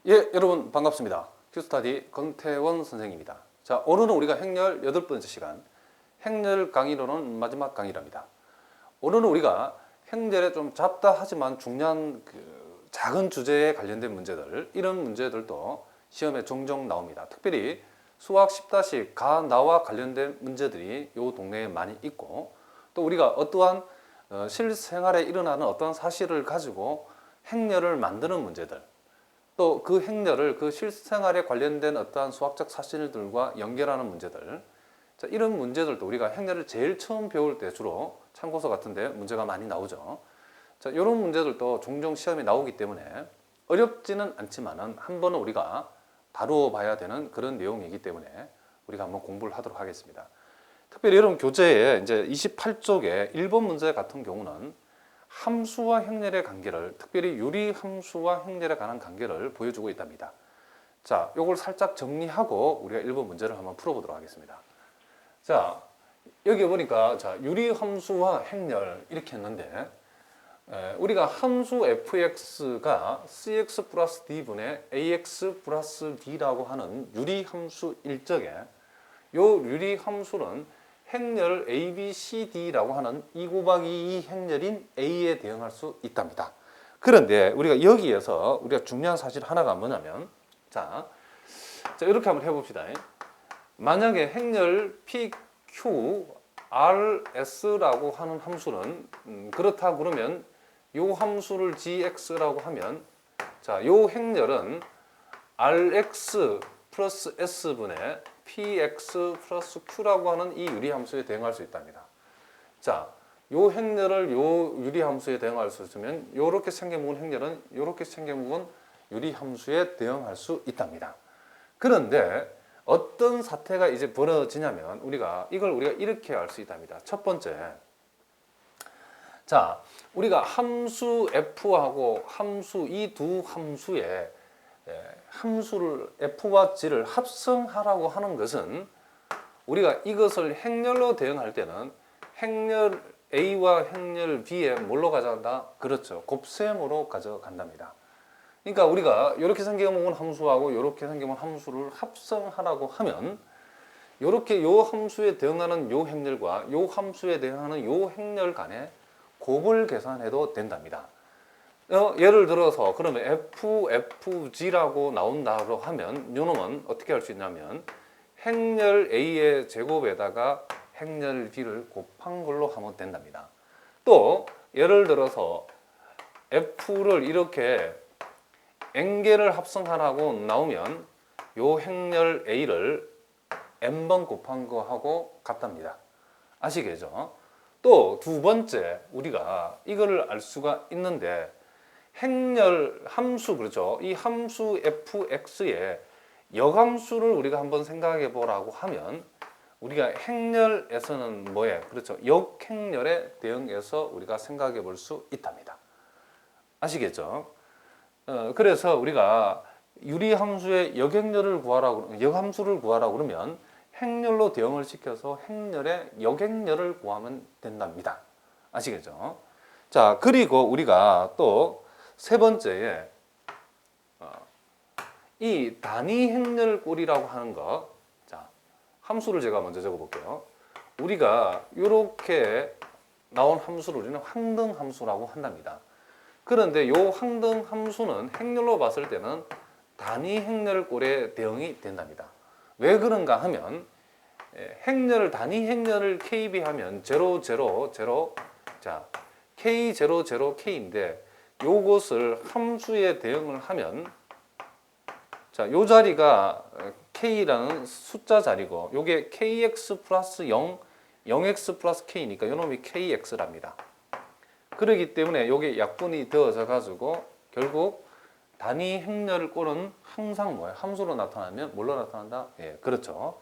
예, 여러분 반갑습니다. 큐스타디 권태원 선생입니다. 자, 오늘은 우리가 행렬 8번째 시간, 행렬 강의로는 마지막 강의랍니다. 오늘은 우리가 행렬에 좀 잡다 하지만 중요한 작은 주제에 관련된 문제들, 이런 문제들도 시험에 종종 나옵니다. 특별히 수학 10-, 가나와 관련된 문제들이 이 동네에 많이 있고, 또 우리가 어떠한 실생활에 일어나는 어떠한 사실을 가지고 행렬을 만드는 문제들, 또 그 행렬을 그 실생활에 관련된 어떠한 수학적 사실들과 연결하는 문제들, 자, 이런 문제들도 우리가 행렬을 제일 처음 배울 때 주로 참고서 같은데 문제가 많이 나오죠. 자, 이런 문제들도 종종 시험에 나오기 때문에 어렵지는 않지만은 한 번은 우리가 다루어봐야 되는 그런 내용이기 때문에 우리가 한번 공부를 하도록 하겠습니다. 특별히 여러분 교재에 이제 28쪽에 1번 문제 같은 경우는 함수와 행렬의 관계를, 특별히 유리함수와 행렬에 관한 관계를 보여주고 있답니다. 자, 요걸 살짝 정리하고 우리가 1번 문제를 한번 풀어보도록 하겠습니다. 자, 여기 보니까 자, 유리함수와 행렬 이렇게 했는데, 우리가 함수 fx가 cx 플러스 d분의 ax 플러스 b라고 하는 유리함수일 적에 요 유리함수는 행렬 a, b, c, d라고 하는 2 곱하기 2 행렬인 a에 대응할 수 있답니다. 그런데 우리가 여기에서 우리가 중요한 사실 하나가 뭐냐면, 자 이렇게 한번 해봅시다. 만약에 행렬 pq rs라고 하는 함수는 그렇다 그러면 요 함수를 gx라고 하면, 자, 요 행렬은 rx 플러스 s분의 px 플러스 q라고 하는 이 유리함수에 대응할 수 있답니다. 자, 요 행렬을 요 유리함수에 대응할 수 있으면 요렇게 생겨먹은 행렬은 요렇게 생겨먹은 유리함수에 대응할 수 있답니다. 그런데 어떤 사태가 이제 벌어지냐면 이걸 우리가 이렇게 알 수 있답니다. 첫 번째, 자, 우리가 함수 f하고 함수, 이 두 함수의 함수를 f와 g를 합성하라고 하는 것은, 우리가 이것을 행렬로 대응할 때는 행렬 a와 행렬 b에 뭘로 가져간다? 그렇죠, 곱셈으로 가져간답니다. 그러니까 우리가 이렇게 생겨먹은 함수하고 이렇게 생겨먹은 함수를 합성하라고 하면, 이렇게 요 함수에 대응하는 요 행렬과 요 함수에 대응하는 요 행렬 간의 곱을 계산해도 된답니다. 예를 들어서 그러면 FG라고 나온다고 하면 요놈은 어떻게 할 수 있냐면 행렬 A의 제곱에다가 행렬 B를 곱한 걸로 하면 된답니다. 또 예를 들어서 F를 이렇게 n개를 합성하라고 나오면 요 행렬 A를 n번 곱한 거하고 같답니다. 아시겠죠? 또 두 번째, 우리가 이거를 알 수가 있는데, 행렬 함수, 그렇죠? 이 함수 fx의 역함수를 우리가 한번 생각해 보라고 하면, 우리가 행렬에서는 뭐에, 그렇죠, 역행렬에 대응해서 우리가 생각해 볼 수 있답니다. 아시겠죠? 그래서 우리가 유리함수의 역행렬을 구하라고, 역함수를 구하라고 그러면 행렬로 대응을 시켜서 행렬의 역행렬을 구하면 된답니다. 아시겠죠? 자, 그리고 우리가 또 세 번째에 이 단위 행렬꼴이라고 하는 것, 자, 함수를 제가 먼저 적어볼게요. 우리가 이렇게 나온 함수를 우리는 항등함수라고 한답니다. 그런데 이 항등함수는 행렬로 봤을 때는 단위 행렬꼴에 대응이 된답니다. 왜 그런가 하면, 단위 행렬을 KB하면 0, 0, 0, 자, K, 0, 0, K인데 요것을 함수에 대응을 하면, 자, 요 자리가 K라는 숫자 자리고 요게 KX 플러스 0, 0X 플러스 K니까 요놈이 KX랍니다. 그렇기 때문에 요게 약분이 되어져 가지고 결국 단위 행렬을 꼴은 항상 뭐예요? 함수로 나타나면 뭘로 나타난다? 예, 그렇죠.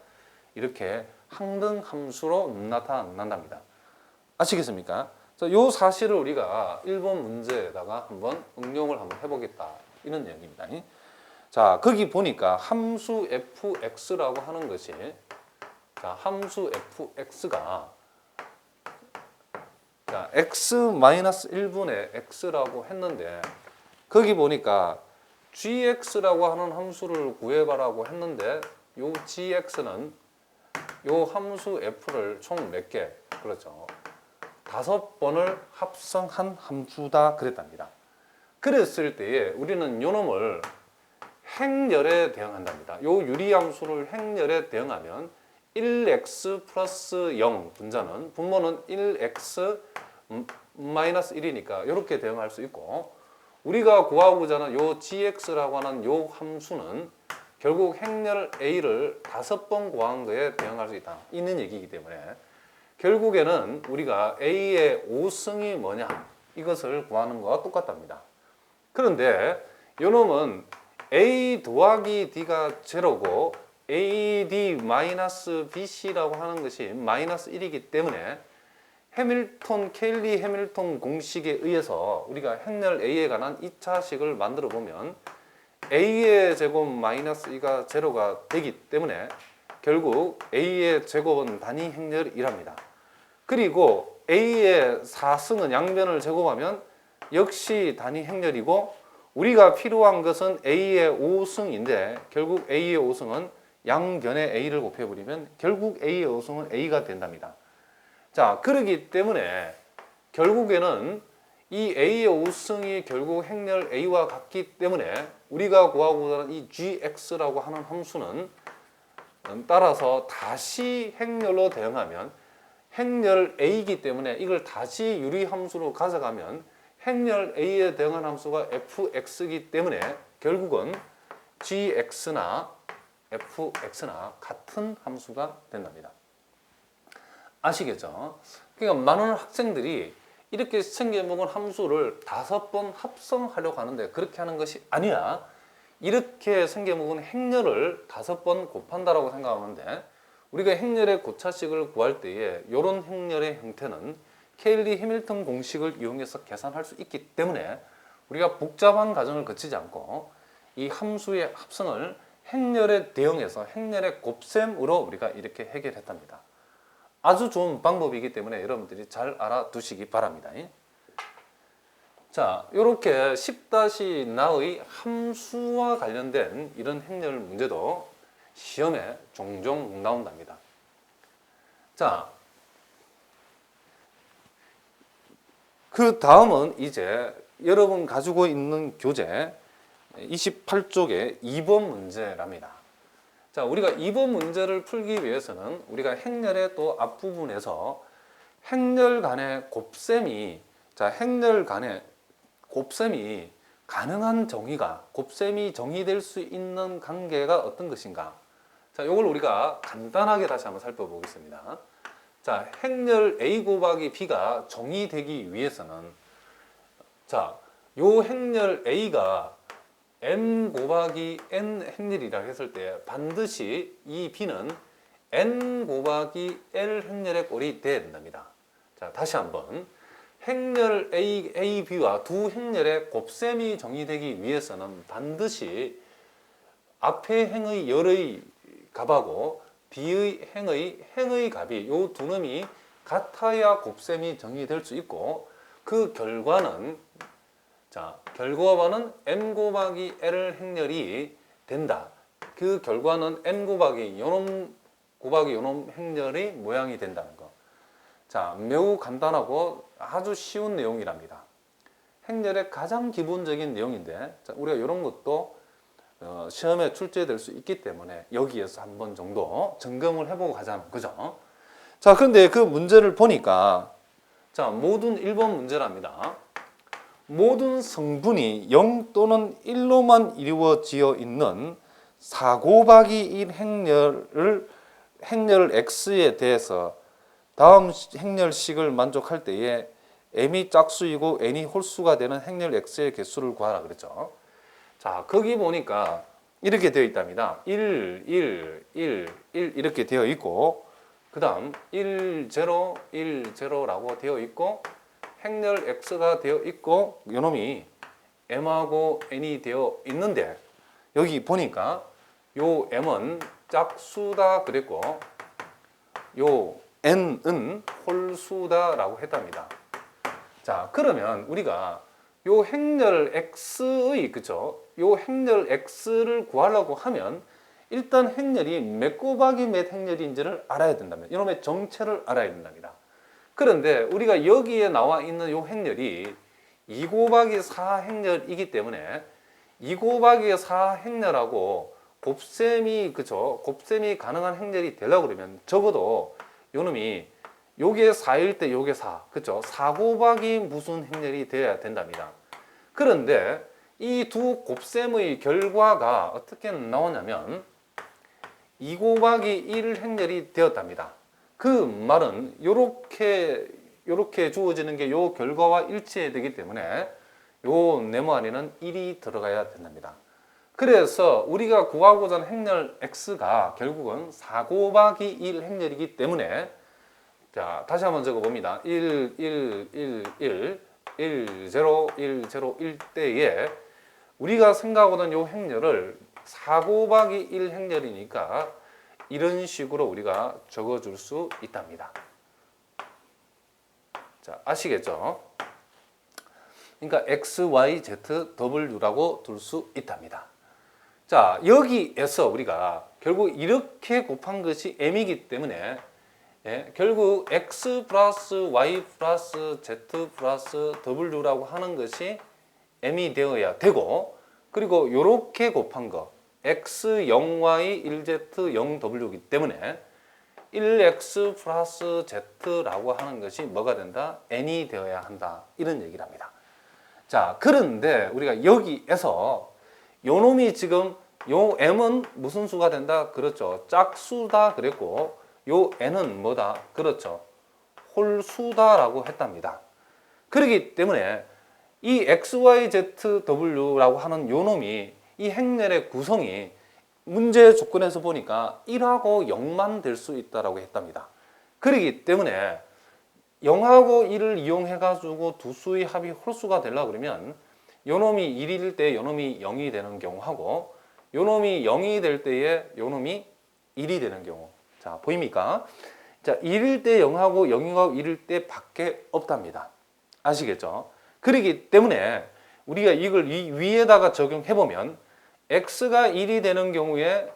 이렇게 항등함수로 나타난답니다. 아시겠습니까? 이 사실을 우리가 1번 문제에다가 한번 응용을 한번 해보겠다, 이런 얘기입니다. 자, 거기 보니까 함수 fx라고 하는 것이, 자, 함수 fx가 자, x-1분의 x라고 했는데, 거기 보니까 gx라고 하는 함수를 구해봐라고 했는데 요 gx는 요 함수 f를 총 몇 개? 그렇죠. 5번을 합성한 함수다 그랬답니다. 그랬을 때에 우리는 요 놈을 행렬에 대응한답니다. 요 유리함수를 행렬에 대응하면 1x 플러스 0 분자는 분모는 1x 마이너스 1이니까 이렇게 대응할 수 있고, 우리가 구하고자 하는 요 gx라고 하는 요 함수는 결국 행렬 a를 5번 구한 거에 대응할 수 있는 얘기이기 때문에 결국에는 우리가 a의 5승이 뭐냐 이것을 구하는 거와 똑같답니다. 그런데 요 놈은 a 더하기 d가 제로고 ad 마이너스 bc라고 하는 것이 마이너스 1이기 때문에 케일리 해밀턴 공식에 의해서 우리가 행렬 a에 관한 2차식을 만들어 보면 a의 제곱 마이너스 2가 제로가 되기 때문에 결국 a의 제곱은 단위 행렬이랍니다. 그리고 a의 4승은 양변을 제곱하면 역시 단위 행렬이고, 우리가 필요한 것은 a의 5승인데 결국 a의 5승은 양변에 a를 곱해버리면 결국 a의 5승은 a가 된답니다. 자, 그러기 때문에 결국에는 이 a의 5승이 결국 행렬 a와 같기 때문에 우리가 구하고자 하는 이 gx라고 하는 함수는 따라서 다시 행렬로 대응하면 행렬 a이기 때문에 이걸 다시 유리함수로 가져가면 행렬 a에 대응한 함수가 fx이기 때문에 결국은 gx나 fx나 같은 함수가 된답니다. 아시겠죠? 그러니까 많은 학생들이 이렇게 생겨먹은 함수를 5번 합성하려고 하는데 그렇게 하는 것이 아니라 이렇게 생겨먹은 행렬을 5번 곱한다라고 생각하는데, 우리가 행렬의 고차식을 구할 때에 이런 행렬의 형태는 케일리 해밀턴 공식을 이용해서 계산할 수 있기 때문에 우리가 복잡한 과정을 거치지 않고 이 함수의 합성을 행렬에 대응해서 행렬의 곱셈으로 우리가 이렇게 해결했답니다. 아주 좋은 방법이기 때문에 여러분들이 잘 알아두시기 바랍니다. 자, 이렇게 10-나의 함수와 관련된 이런 행렬 문제도 시험에 종종 나온답니다. 자, 그 다음은 이제 여러분 가지고 있는 교재 28쪽의 2번 문제랍니다. 자, 우리가 2번 문제를 풀기 위해서는 우리가 행렬의 또 앞부분에서 행렬 간의 곱셈이, 자, 행렬 간의 곱셈이 가능한 정의가, 곱셈이 정의될 수 있는 관계가 어떤 것인가. 자, 이걸 우리가 간단하게 다시 한번 살펴보겠습니다. 자, 행렬 a 곱하기 b가 정의되기 위해서는, 자, 요 행렬 a가 n 곱하기 n 행렬이라 했을 때 반드시 이 b는 n 곱하기 l 행렬의 꼴이 돼야 된답니다. 자, 다시 한번 행렬 a, b와 두 행렬의 곱셈이 정의되기 위해서는 반드시 앞의 행의 열의 값하고 B의 행의 값이 요 두 놈이 같아야 곱셈이 정의될 수 있고, 그 결과는, 자, 결과는 n 곱하기 l 행렬이 된다. 그 결과는 n 곱하기 요놈 곱하기 요놈 행렬의 모양이 된다는 거. 자, 매우 간단하고 아주 쉬운 내용이랍니다. 행렬의 가장 기본적인 내용인데, 자, 우리가 이런 것도 시험에 출제될 수 있기 때문에 여기에서 한 번 정도 점검을 해보고 가자는 거죠. 자, 근데 그 문제를 보니까, 자, 모든 1번 문제랍니다. 모든 성분이 0 또는 1로만 이루어지어 있는 4 곱하기 1 행렬 x에 대해서 다음 행렬식을 만족할 때에 m이 짝수이고 n이 홀수가 되는 행렬 x의 개수를 구하라 그랬죠. 자, 거기 보니까 이렇게 되어 있답니다. 1, 1, 1, 1 이렇게 되어 있고, 그 다음 1, 0, 1, 0라고 되어 있고, 행렬 x가 되어 있고, 요놈이 m하고 n이 되어 있는데, 여기 보니까 요 m은 짝수다 그랬고 요 n은 홀수다라고 했답니다. 자, 그러면 우리가 요 행렬 x의 그죠? 요 행렬 x를 구하려고 하면 일단 행렬이 몇 곱하기 몇 행렬인지를 알아야 된다면 이놈의 정체를 알아야 된답니다. 그런데 우리가 여기에 나와 있는 요 행렬이 2 곱하기 4 행렬이기 때문에 2 곱하기 4 행렬하고 곱셈이 그죠? 곱셈이 가능한 행렬이 되려고 그러면 적어도 요놈이 요게 4일 때 요게 4 그죠? 4 곱하기 무슨 행렬이 돼야 된답니다. 그런데 이 두 곱셈의 결과가 어떻게 나오냐면 2 곱하기 1 행렬이 되었답니다. 그 말은 요렇게 주어지는 게 요 결과와 일치해야 되기 때문에 요 네모 안에는 1이 들어가야 된답니다. 그래서 우리가 구하고자 하는 행렬 x가 결국은 4 곱하기 1 행렬이기 때문에 자, 다시 한번 적어 봅니다. 1, 1, 1, 1, 1, 0, 1, 0, 1 때에 우리가 생각하던 요 행렬을 4 곱하기 1 행렬이니까 이런 식으로 우리가 적어줄 수 있답니다. 자, 아시겠죠? 그러니까 x, y, z, w라고 둘 수 있답니다. 자, 여기에서 우리가 결국 이렇게 곱한 것이 m이기 때문에 결국 x 플러스 y 플러스 z 플러스 w라고 하는 것이 m이 되어야 되고 그리고 이렇게 곱한 거 x 0y 1z 0w이기 때문에 1x 플러스 z라고 하는 것이 뭐가 된다? n이 되어야 한다. 이런 얘기를 합니다. 자, 그런데 우리가 여기에서 요 놈이 지금 요 m은 무슨 수가 된다? 그렇죠. 짝수다 그랬고 요 n은 뭐다? 그렇죠. 홀수다라고 했답니다. 그렇기 때문에 이 x, y, z, w라고 하는 요 놈이 이 행렬의 구성이 문제 조건에서 보니까 1하고 0만 될 수 있다라고 했답니다. 그렇기 때문에 0하고 1을 이용해 가지고 두 수의 합이 홀수가 되려고 그러면 요 놈이 1일 때 요 놈이 0이 되는 경우하고 요 놈이 0이 될 때에 요 놈이 1이 되는 경우. 자, 보입니까? 자, 1일 때 0하고 0하고 1일 때 밖에 없답니다. 아시겠죠? 그렇기 때문에 우리가 이걸 이 위에다가 적용해 보면 x가 1이 되는 경우에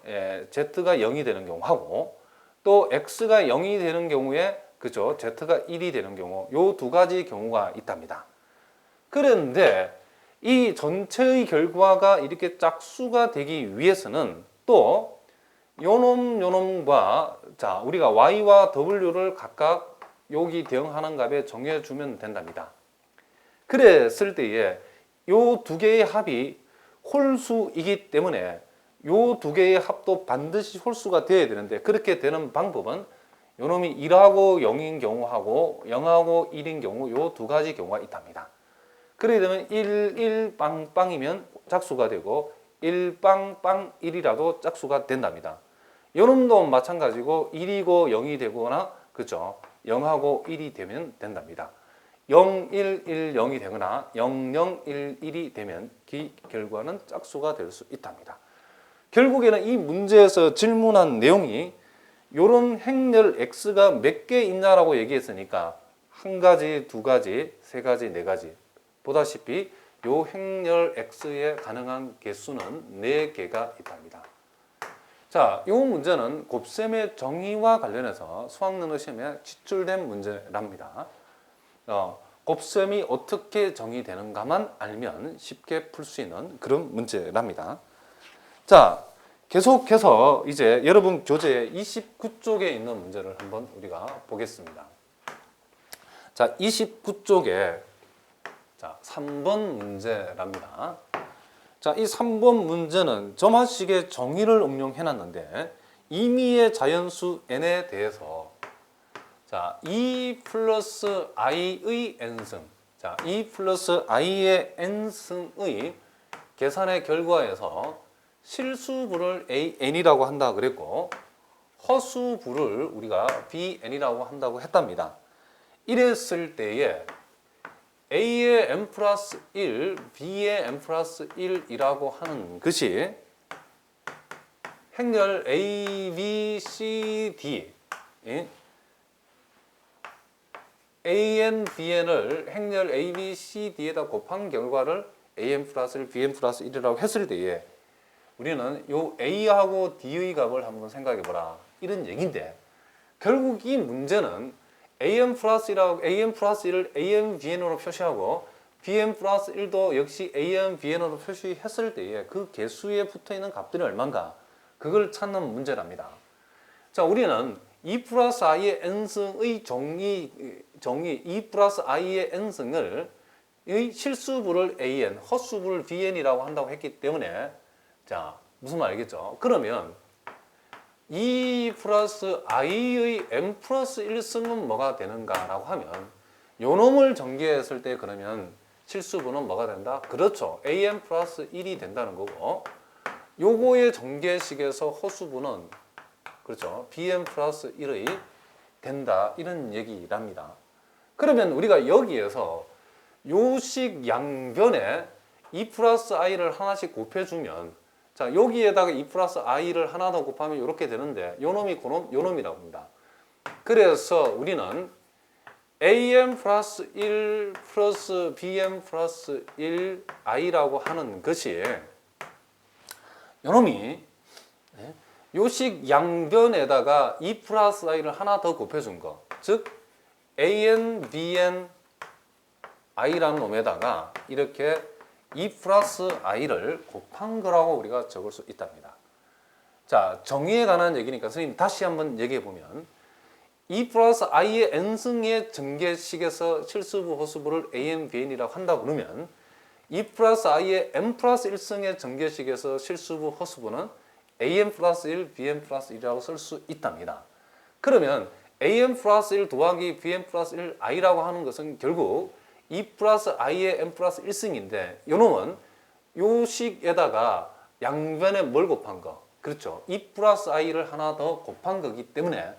z가 0이 되는 경우하고 또 x가 0이 되는 경우에 그죠? z가 1이 되는 경우 요 두 가지 경우가 있답니다. 그런데 이 전체의 결과가 이렇게 짝수가 되기 위해서는 또 요놈과 자, 우리가 y와 w를 각각 여기 대응하는 값에 정해주면 된답니다. 그랬을 때에 요 두 개의 합이 홀수이기 때문에 요 두 개의 합도 반드시 홀수가 되어야 되는데 그렇게 되는 방법은 요놈이 1하고 0인 경우하고 0하고 1인 경우 요 두 가지 경우가 있답니다. 그렇게 되면 1, 1, 빵빵이면 짝수가 되고 1, 빵빵 1이라도 짝수가 된답니다. 요놈도 마찬가지고 1이고 0이 되거나 그죠? 0하고 1이 되면 된답니다. 0, 1, 1, 0이 되거나 0, 0, 1, 1이 되면 그 결과는 짝수가 될 수 있답니다. 결국에는 이 문제에서 질문한 내용이 이런 행렬 x가 몇 개 있냐라고 얘기했으니까 한 가지, 두 가지, 세 가지, 네 가지 보다시피 이 행렬 x의 가능한 개수는 4개가 있답니다. 자, 이 문제는 곱셈의 정의와 관련해서 수학능력 시험에 지출된 문제랍니다. 곱셈이 어떻게 정의되는가만 알면 쉽게 풀 수 있는 그런 문제랍니다. 자, 계속해서 이제 여러분 교재 29쪽에 있는 문제를 한번 우리가 보겠습니다. 자, 29쪽에 자, 3번 문제랍니다. 자, 이 3번 문제는 점화식의 정의를 응용해 놨는데 임의의 자연수 n에 대해서 자, 2 플러스 i의 n승 자, 2 플러스 i의 n승의 계산의 결과에서 실수부를 n이라고 한다 그랬고 허수부를 우리가 bn이라고 한다고 했답니다. 이랬을 때에 a의 n 플러스 1, b의 n 플러스 1이라고 하는 것이 행렬 a, b, c, d AN, BN을 행렬 A, B, C, D에다 곱한 결과를 AN 플러스 1, BN 플러스 1이라고 했을 때에 우리는 요 A하고 D의 값을 한번 생각해 보라. 이런 얘기인데 결국 이 문제는 AN 플러스 1하고 AN 플러스 1을 AN, BN으로 표시하고 BN 플러스 1도 역시 AN, BN으로 표시했을 때에 그 개수에 붙어 있는 값들이 얼마인가? 그걸 찾는 문제랍니다. 자, 우리는 2 플러스 i의 n승의 정의 2 플러스 i의 n승을 의 실수부를 an, 헛수부를 bn이라고 한다고 했기 때문에 자, 무슨 말 알겠죠? 그러면 2 플러스 i의 n 플러스 1승은 뭐가 되는가라고 하면 요 놈을 전개했을 때 그러면 실수부는 뭐가 된다? 그렇죠. an 플러스 1이 된다는 거고 요거의 전개식에서 허수부는 그렇죠. bn 플러스 1의 된다. 이런 얘기랍니다. 그러면 우리가 여기에서 요식 양변에 2 플러스 i를 하나씩 곱해주면 자 여기에다가 2 플러스 i를 하나 더 곱하면 이렇게 되는데 요 놈이 요 놈이라고 합니다. 그래서 우리는 an 플러스 1 플러스 bn 플러스 1 i라고 하는 것이 요 놈이 요식 양변에다가 2 플러스 i를 하나 더 곱해준 거. 즉 an, bn, i라는 놈에다가 이렇게 2 플러스 i를 곱한 거라고 우리가 적을 수 있답니다. 자, 정의에 관한 얘기니까 선생님 다시 한번 얘기해 보면 2 플러스 i의 n승의 전개식에서 실수부, 허수부를 an, bn이라고 한다 그러면 2 플러스 i의 n 플러스 1승의 전개식에서 실수부, 허수부는 an 플러스 1, bn 플러스 1이라고 쓸 수 있답니다. 그러면 an 플러스 1 더하기 bn 플러스 1 i라고 하는 것은 결국 2 플러스 i의 n 플러스 1승인데 요놈은 요 식에다가 양변에 뭘 곱한 거? 그렇죠. 2 플러스 i를 하나 더 곱한 거기 때문에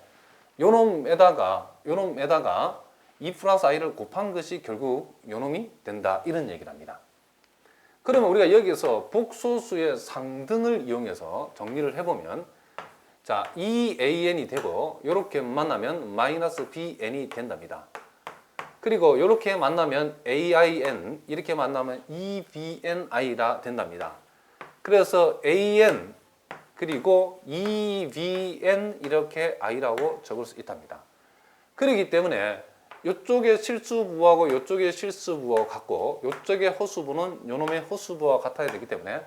요놈에다가 2 플러스 i를 곱한 것이 결국 요놈이 된다. 이런 얘기를 합니다. 그러면 우리가 여기서 복소수의 상등을 이용해서 정리를 해보면 자, 2an이 되고 이렇게 만나면 마이너스 bn이 된답니다. 그리고 이렇게 만나면 ain, 이렇게 만나면 2bni라 된답니다. 그래서 an 그리고 2bn 이렇게 i라고 적을 수 있답니다. 그렇기 때문에 이쪽의 실수부하고 이쪽의 실수부와 같고 이쪽의 허수부는 이놈의 허수부와 같아야 되기 때문에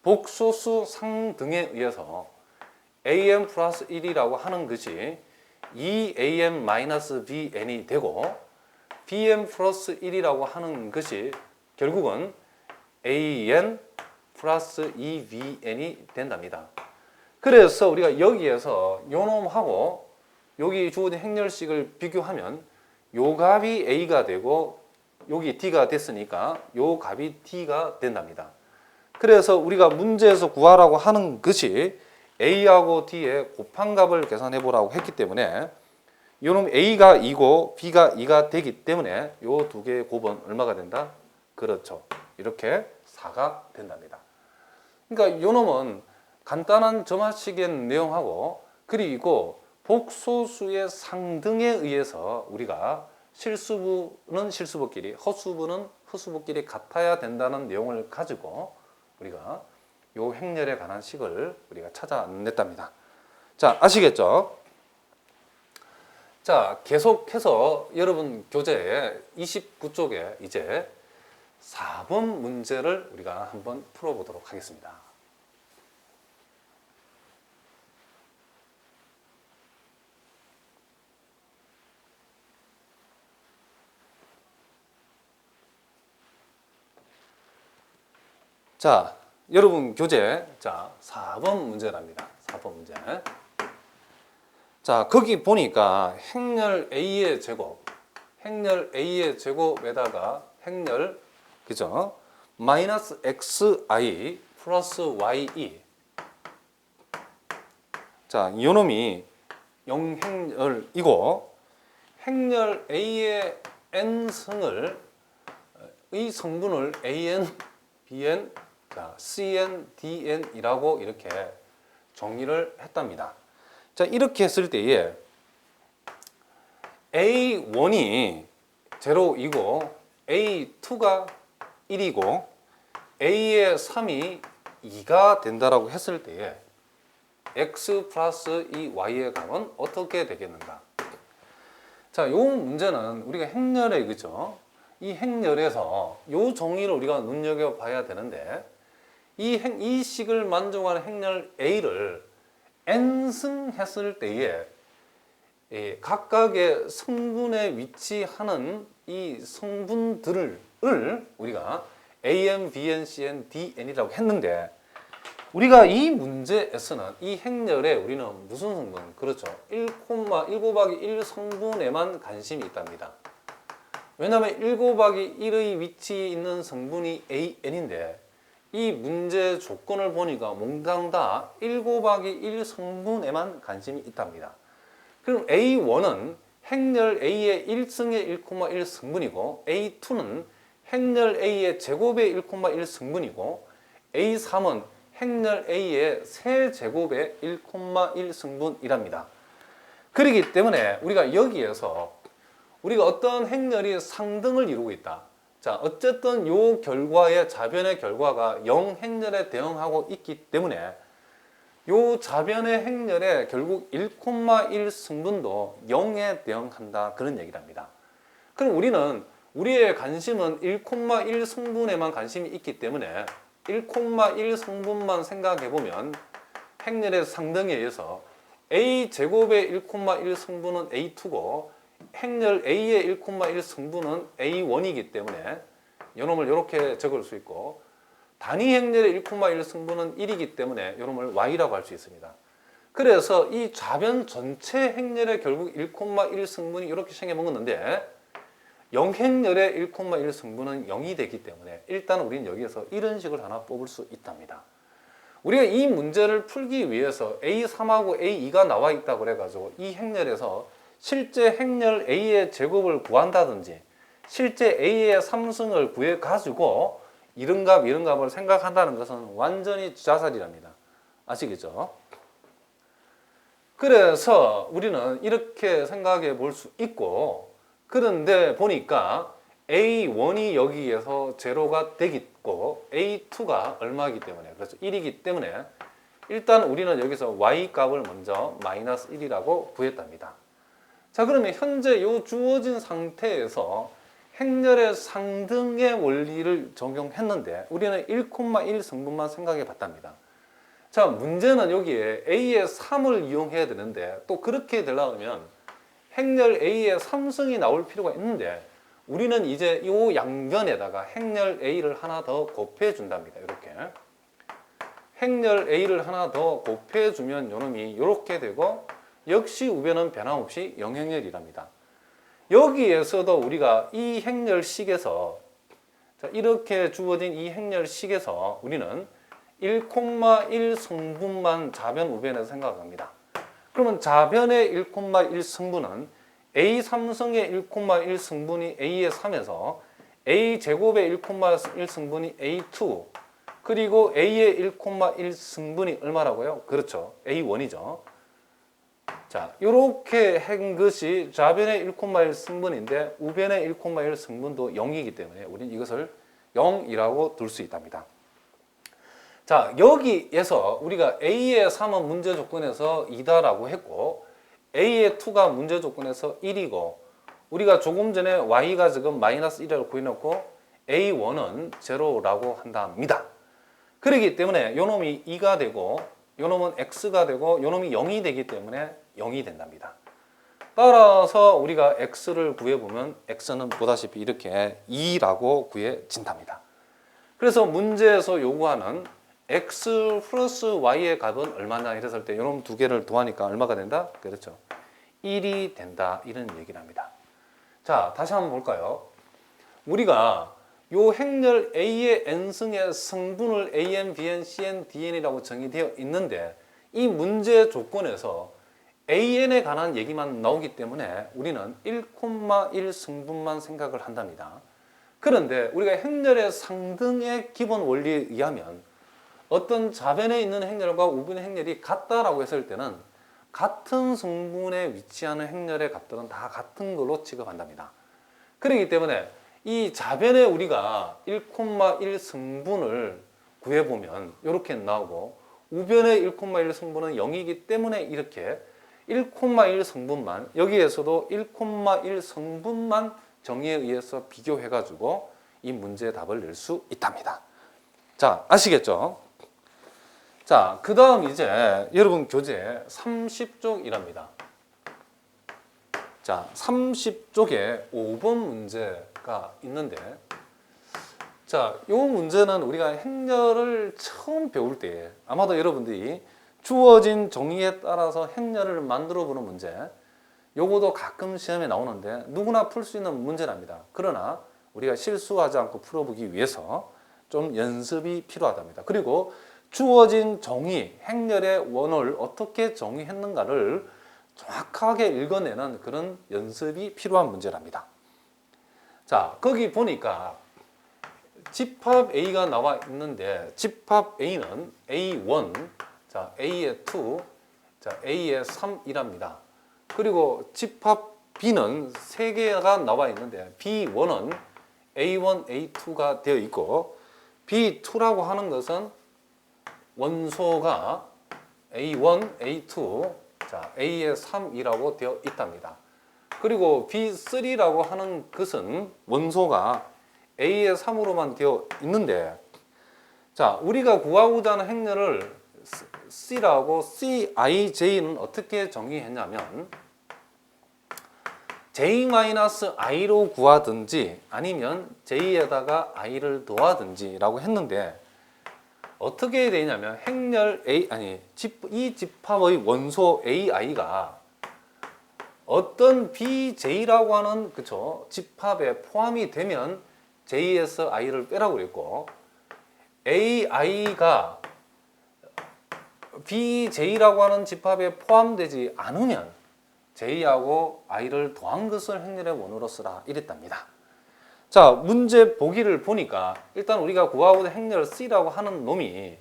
복소수 상등에 의해서 an 플러스 1이라고 하는 것이 2an-bn이 되고 bn 플러스 1이라고 하는 것이 결국은 an 플러스 2bn이 된답니다. 그래서 우리가 여기에서 요놈하고 여기 주어진 행렬식을 비교하면 요 값이 a가 되고 여기 d가 됐으니까 요 값이 t가 된답니다. 그래서 우리가 문제에서 구하라고 하는 것이 a하고 d의 곱한 값을 계산해 보라고 했기 때문에 요놈 a가 2고 b가 2가 되기 때문에 요 두 개의 곱은 얼마가 된다? 그렇죠. 이렇게 4가 된답니다. 그러니까 요놈은 간단한 점화식의 내용하고 그리고 복소수의 상등에 의해서 우리가 실수부는 실수부끼리, 허수부는 허수부끼리 같아야 된다는 내용을 가지고 우리가 요 행렬에 관한 식을 우리가 찾아냈답니다. 자, 아시겠죠? 자, 계속해서 여러분 교재에 29쪽에 이제 4번 문제를 우리가 한번 풀어보도록 하겠습니다. 자, 여러분 교재 자 4번 문제랍니다. 4번 문제. 자, 거기 보니까 행렬 A의 제곱에다가 행렬 그죠? 마이너스 xi 플러스 ye. 자, 이 놈이 영행렬이고 행렬 A의 n승을 의 성분을 an, bn, 자, cn, dn이라고 이렇게 정리를 했답니다. 자, 이렇게 했을 때에 A1이 0이고 A2가 1이고 A의 3이 2가 된다라고 했을 때에 X 플러스 이 Y의 값은 어떻게 되겠는가? 자, 요 문제는 우리가 행렬에, 그죠? 이 행렬에서 요 정의를 우리가 눈여겨봐야 되는데 이 식을 만족하는 행렬 A를 n승 했을 때에 각각의 성분에 위치하는 이 성분들을 우리가 AN, BN, CN, DN이라고 했는데 우리가 이 문제에서는 이 행렬에 우리는 무슨 성분? 그렇죠. 1 곱하기 1 성분에만 관심이 있답니다. 왜냐하면 1 곱하기 1의 위치에 있는 성분이 AN인데 이 문제 조건을 보니까 몽땅 다 1 곱하기 1 성분에만 관심이 있답니다. 그럼 A1은 행렬 A의 1승의 1,1 성분이고 A2는 행렬 A의 제곱의 1,1 성분이고 A3은 행렬 A의 세제곱의 1,1 성분이랍니다. 그렇기 때문에 우리가 여기에서 우리가 어떤 행렬이 상등을 이루고 있다. 자, 어쨌든 요 결과의 자변의 결과가 0 행렬에 대응하고 있기 때문에 요 자변의 행렬에 결국 1,1 성분도 0에 대응한다. 그런 얘기를 합니다. 그럼 우리의 관심은 1,1 성분에만 관심이 있기 때문에 1,1 성분만 생각해 보면 행렬의 상등에 의해서 A 제곱의 1,1 성분은 A2고 행렬 A의 1,1 성분은 A1이기 때문에 요놈을 이렇게 적을 수 있고 단위 행렬의 1,1 성분은 1이기 때문에 요놈을 Y라고 할 수 있습니다. 그래서 이 좌변 전체 행렬의 결국 1,1 성분이 이렇게 생겨먹었는데 0행렬의 1,1 성분은 0이 되기 때문에 일단 우리는 여기에서 이런 식을 하나 뽑을 수 있답니다. 우리가 이 문제를 풀기 위해서 A3하고 A2가 나와 있다고 그래가지고 이 행렬에서 실제 행렬 A의 제곱을 구한다든지 실제 A의 3승을 구해가지고 이런 값을 생각한다는 것은 완전히 자살이랍니다. 아시겠죠? 그래서 우리는 이렇게 생각해 볼 수 있고 그런데 보니까 A1이 여기에서 제로가 되겠고 A2가 얼마이기 때문에 그래서 1이기 때문에 일단 우리는 여기서 Y 값을 먼저 마이너스 1이라고 구했답니다. 자, 그러면 현재 이 주어진 상태에서 행렬의 상등의 원리를 적용했는데 우리는 1,1 성분만 생각해 봤답니다. 자, 문제는 여기에 A의 3을 이용해야 되는데 또 그렇게 되려면 행렬 A의 3승이 나올 필요가 있는데 우리는 이제 이 양변에다가 행렬 A를 하나 더 곱해 준답니다. 이렇게 행렬 A를 하나 더 곱해 주면 요놈이 이렇게 되고 역시 우변은 변함없이 0행렬이랍니다. 여기에서도 우리가 이 행렬식에서 이렇게 주어진 이 행렬식에서 우리는 1,1 성분만 좌변 우변에서 생각합니다. 그러면 좌변의 1,1 성분은 A 3승의 1,1 성분이 A의 3에서 A 제곱의 1,1 성분이 A2 그리고 A의 1,1 성분이 얼마라고요? 그렇죠. A1이죠. 자, 이렇게 한 것이 좌변의 1,1 성분인데 우변의 1,1 성분도 0이기 때문에 우리는 이것을 0이라고 둘 수 있답니다. 자, 여기에서 우리가 A의 3은 문제 조건에서 2다라고 했고 A의 2가 문제 조건에서 1이고 우리가 조금 전에 Y가 지금 마이너스 1이라고 구해놓고 A1은 제로라고 한답니다. 그렇기 때문에 요놈이 2가 되고 요놈은 X가 되고 요놈이 0이 되기 때문에 0이 된답니다. 따라서 우리가 X를 구해보면 X는 보다시피 이렇게 2라고 구해진답니다. 그래서 문제에서 요구하는 X 플러스 Y의 값은 얼마나 이랬을 때 이런 두 개를 더하니까 얼마가 된다? 그렇죠. 1이 된다. 이런 얘기를 합니다. 자, 다시 한번 볼까요? 우리가 요 행렬 A의 n승의 성분을 AN, BN, CN, DN이라고 정의되어 있는데 이 문제 조건에서 AN에 관한 얘기만 나오기 때문에 우리는 1,1 성분만 생각을 한답니다. 그런데 우리가 행렬의 상등의 기본 원리에 의하면 어떤 좌변에 있는 행렬과 우변의 행렬이 같다라고 했을 때는 같은 성분에 위치하는 행렬의 값들은 다 같은 걸로 취급한답니다. 그렇기 때문에 이 좌변에 우리가 1,1 승분을 구해보면 이렇게 나오고 우변의 1,1 승분은 0이기 때문에 이렇게 1,1 성분만 여기에서도 1,1 성분만 정의에 의해서 비교해가지고 이 문제의 답을 낼 수 있답니다. 자, 아시겠죠? 자, 그 다음 이제 여러분 교재 30쪽이랍니다. 자, 30쪽에 5번 문제가 있는데 자, 이 문제는 우리가 행렬을 처음 배울 때 아마도 여러분들이 주어진 정의에 따라서 행렬을 만들어 보는 문제 요거도 가끔 시험에 나오는데 누구나 풀 수 있는 문제랍니다. 그러나 우리가 실수하지 않고 풀어보기 위해서 좀 연습이 필요하답니다. 그리고 주어진 정의, 행렬의 원을 어떻게 정의했는가를 정확하게 읽어내는 그런 연습이 필요한 문제랍니다. 자, 거기 보니까 집합 A가 나와 있는데 집합 A는 A1, 자, A의 2, 자, A의 3이랍니다. 그리고 집합 B는 3개가 나와 있는데 B1은 A1, A2가 되어 있고 B2라고 하는 것은 원소가 A1, A2, 자, A의 3이라고 되어 있답니다. 그리고 B3라고 하는 것은 원소가 A의 3으로만 되어 있는데 자, 우리가 구하고자 하는 행렬을 C라고 CIJ는 어떻게 정의했냐면 J-I로 구하든지 아니면 J에다가 I를 더하든지 라고 했는데 어떻게 해야 되냐면 행렬 A 이 집합의 원소 AI가 어떤 BJ라고 하는 그쵸 집합에 포함이 되면 J에서 I를 빼라고 그랬고 AI가 BJ라고 하는 집합에 포함되지 않으면 J하고 I를 더한 것을 행렬의 원으로 쓰라 이랬답니다. 자, 문제 보기를 보니까 일단 우리가 구하고자 행렬 C라고 하는 놈이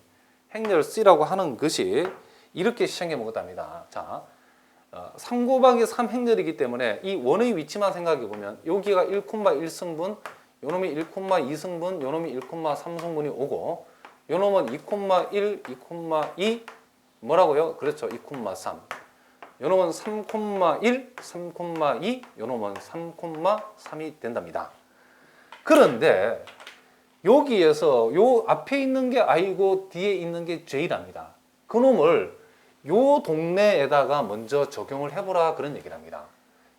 행렬 C라고 하는 것이 이렇게 시행해 먹었답니다. 자, 3 곱하기 3 행렬이기 때문에 이 원의 위치만 생각해 보면 여기가 1,1승분, 요놈이 1,2승분, 요놈이 1,3승분이 오고 요놈은 2,1, 2,2 뭐라고요? 그렇죠. 2,3 요놈은 3,1, 3,2 요놈은 3,3이 된답니다. 그런데 여기에서 요 앞에 있는 게 I고 뒤에 있는 게 J랍니다. 그 놈을 요 동네에다가 먼저 적용을 해보라 그런 얘기를 합니다.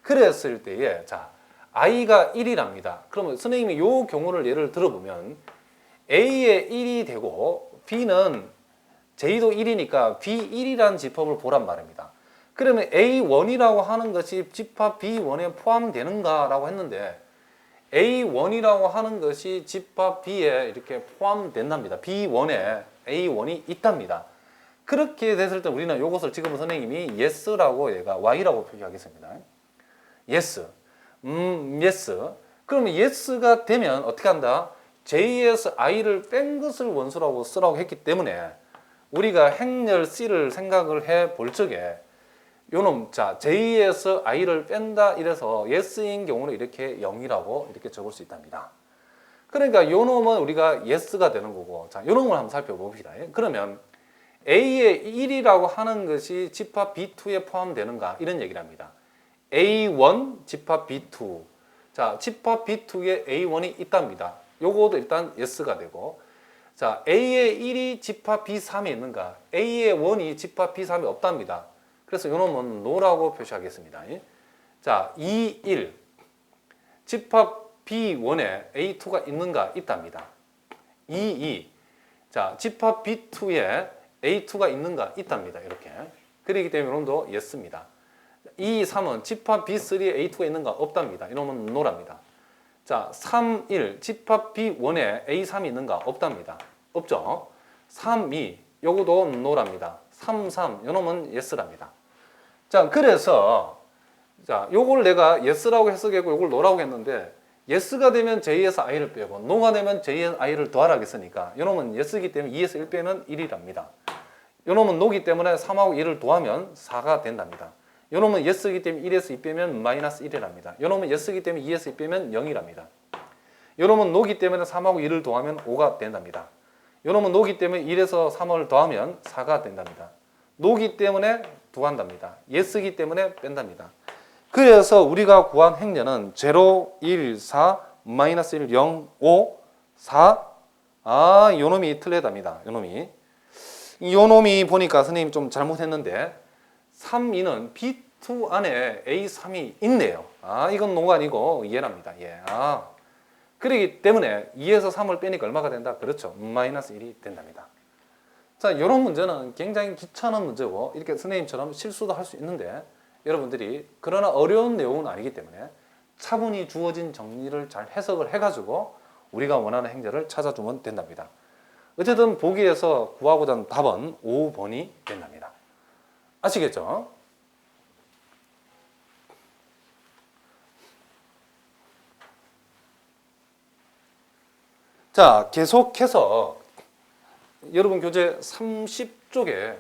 그랬을 때에 자 I가 1이랍니다. 그러면 선생님이 요 경우를 예를 들어보면 A에 1이 되고 B는 J도 1이니까 B1이라는 집합을 보란 말입니다. 그러면 A1이라고 하는 것이 집합 B1에 포함되는가 라고 했는데 A1이라고 하는 것이 집합 B에 이렇게 포함된답니다. B1에 A1이 있답니다. 그렇게 됐을 때 우리는 이것을 지금 선생님이 yes라고 얘가 y라고 표기하겠습니다. yes. yes. 그러면 yes가 되면 어떻게 한다? J에서 I를 뺀 것을 원소라고 쓰라고 했기 때문에 우리가 행렬 C를 생각을 해 볼 적에 요놈 자 J에서 I를 뺀다 이래서 yes인 경우는 이렇게 0이라고 이렇게 적을 수 있답니다. 그러니까 요놈은 우리가 yes가 되는 거고 자 요놈을 한번 살펴봅시다. 그러면 A의 1이라고 하는 것이 집합 B2에 포함되는가 이런 얘기를 합니다. A1 집합 B2 자 집합 B2에 A1이 있답니다. 요것도 일단 yes가 되고 자 A의 1이 집합 B3에 있는가 A의 1이 집합 B3에 없답니다. 그래서 요놈은 no라고 표시하겠습니다. 자 2, 1 집합 B1에 A2가 있는가 있답니다. 2, 2 자 집합 B2에 A2가 있는가 있답니다. 이렇게 그렇기 때문에 이놈도 yes입니다. 2, 3은 집합 B3에 A2가 있는가 없답니다. 이놈은 no랍니다. 자 3, 1 집합 B1에 A3이 있는가 없답니다. 없죠. 3, 2 요거도 no랍니다. 3, 3 요놈은 yes랍니다. 자 그래서 자 요걸 내가 yes라고 해석하고 요걸 no라고 했는데 yes가 되면 J에서 I를 빼고 no가 되면 J에서 I를 더하라 했으니까 요놈은 yes이기 때문에 2에서 1 빼면 1이랍니다. 요놈은 no기 때문에 3하고 1을 더하면 4가 된답니다. 요놈은 yes이기 때문에 1에서 2 빼면 마이너스 1이랍니다. 요놈은 yes이기 때문에 2에서 2 빼면 0이랍니다. 요놈은 no기 때문에 3하고 2를 더하면 5가 된답니다. 요놈은 no기 때문에 1에서 3을 더하면 4가 된답니다. no기 때문에 더한답니다. yes이기 때문에 뺀답니다. 그래서 우리가 구한 행렬은 0, 1, 4, 마이너스 1, 0, 5, 4. 요놈이 틀리답니다. 요놈이 보니까 선생님 좀 잘못했는데 3, 2는 B2 안에 A3이 있네요. 이건 노가 아니고 얘랍니다. 예. 그렇기 때문에 2에서 3을 빼니까 얼마가 된다? 그렇죠. 마이너스 1이 된답니다. 자, 이런 문제는 굉장히 귀찮은 문제고 이렇게 선생님처럼 실수도 할 수 있는데 여러분들이 그러나 어려운 내용은 아니기 때문에 차분히 주어진 정리를 잘 해석을 해가지고 우리가 원하는 행렬을 찾아주면 된답니다. 어쨌든 보기에서 구하고자 하는 답은 5번이 된답니다. 아시겠죠? 자, 계속해서 여러분 교재 30쪽에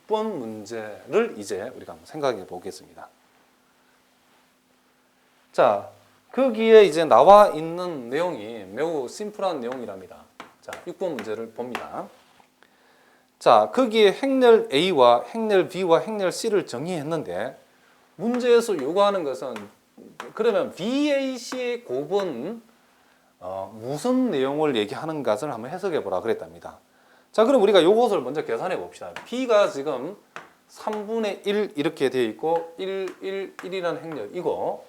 6번 문제를 이제 우리가 한번 생각해 보겠습니다. 자, 거기에 이제 나와 있는 내용이 매우 심플한 내용이랍니다. 자, 6번 문제를 봅니다. 자, 거기에 행렬 A와 행렬 B와 행렬 C를 정의했는데 문제에서 요구하는 것은 그러면 BAC의 곱은 무슨 내용을 얘기하는 것을 한번 해석해 보라 그랬답니다. 자, 그럼 우리가 요것을 먼저 계산해 봅시다. B가 지금 3분의 1 이렇게 되어 있고 1, 1, 1이라는 행렬이고